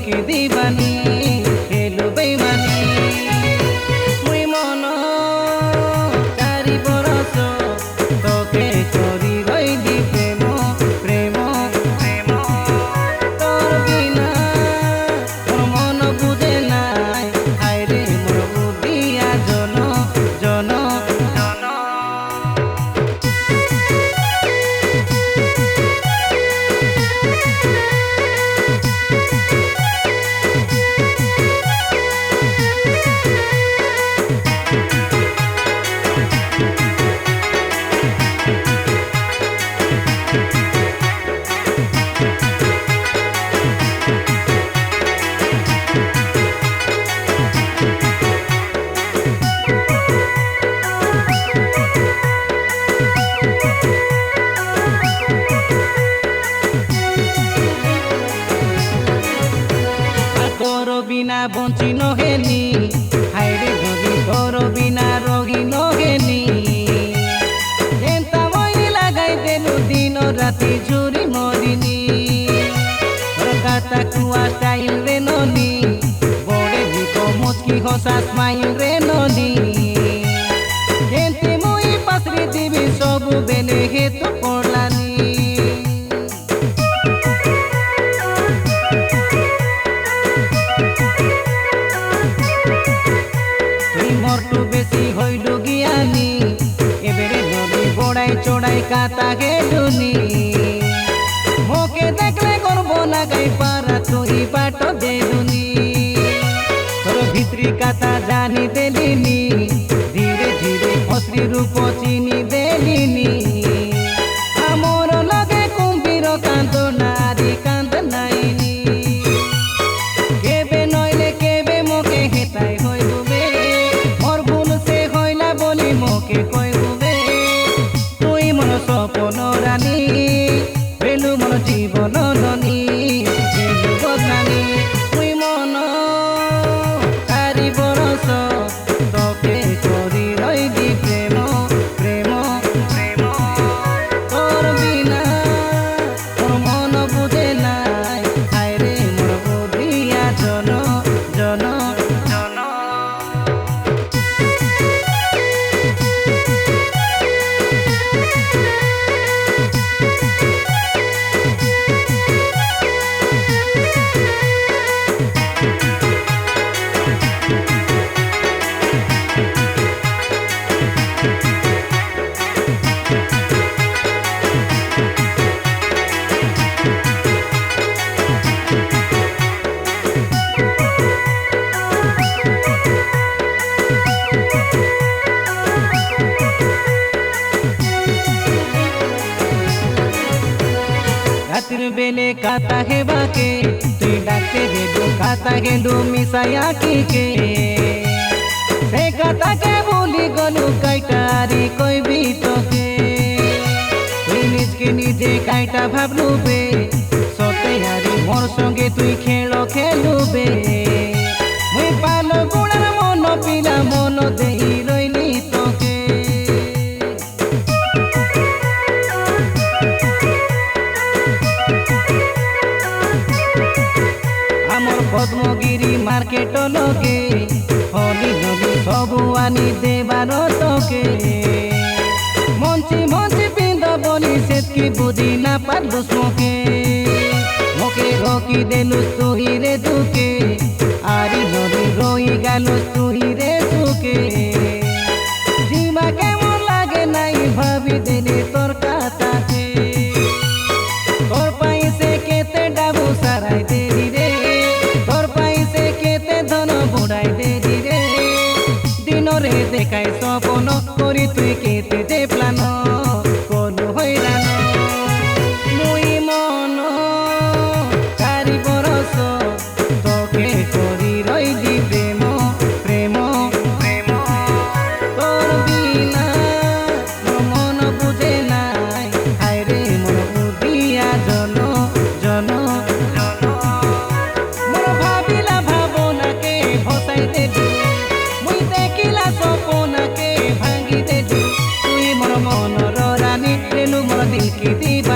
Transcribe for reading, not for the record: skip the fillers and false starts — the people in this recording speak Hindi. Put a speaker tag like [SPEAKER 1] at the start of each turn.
[SPEAKER 1] की दीवानी खेलु बेईमानी मुई मन चारि बरस तोके करी रईली प्रेम प्रेम प्रेम तोर बिना मोर मन बुझे नाई हाय रे मोर बुद्धिया जन जन जन बिना बंची नहेनी हायरे जदि तोर बिना रही नहेनी एंता मई लगाई देलु दिन राति झुरी मरिनी काता कुआ स्टाइल रे ननी बड़े भिको मुचकी हसा स्माइल रे ननी एंते मुई पासरी दिबी सबु बेले हेतु पड़लानी बेसी हईलु गियानी एबेरे नदी बड़ाई चढ़ाई काता गेलुनी मोके देखले करबो ना गाई पारा तुई बाट देलुनी तोर भित्री काता जानी देलिनी धीरे धीरे असली रूप चिनी देलिनी आमोर लगे कुंभीर कांद नारी कांद नाइनी केबे नइले केबे मोके हेताई हईलु मोके कहबे तुई मन सपन रानी बेलु मन जीवन ननी बेलु बदनानी तुई मन चारि बरस तोके करी रईली प्रेम प्रेम प्रेम तोर बिना मोर मन बुझे नाई हाय रे मोर बुद्धिया जन जन जन रातिर बेले काता हेबाके तुई डाकते गेलु काता गेलु मिसाया के से काता के भूली गलु काइटारी कोई भी तोके तुई निजके निजे काइटा भाबलु बे सते हारी मोर संगे तुई खेलो खेलु बे मुई पालो गुणार मन पिला मन देई रईली तोके पद्मगिरी मार्केट लगे हली नदी सबु आनी देवार तोके मंची मंची पिंद बोली सेतकी बुझी ना पारलुस मोके मोके रोकी देलुस तुही रे दुके आरी नदी रोई गालुस तुही रे दुके जीमा केमन लागे नाई भाभी देली तोर काताके तोर पाई से केते डाबू साराई देली रे बुड़ाई देली रे दिन रे देखाई सपन करी तुई केते दे प्लान कलु हैरान मुई मन चारि बरस तोके करी रईली प्रेम प्रेम प्रेम तोर बिना मोर मन बुझे नाई हाय रे मोर बुद्धिया जन जन जन मोर भाबिला भावना के भसाई देलु मुई देखिला सपना के भांगी देलु तुई मोर मन रानी लेलु मोर दिल की दीवानी।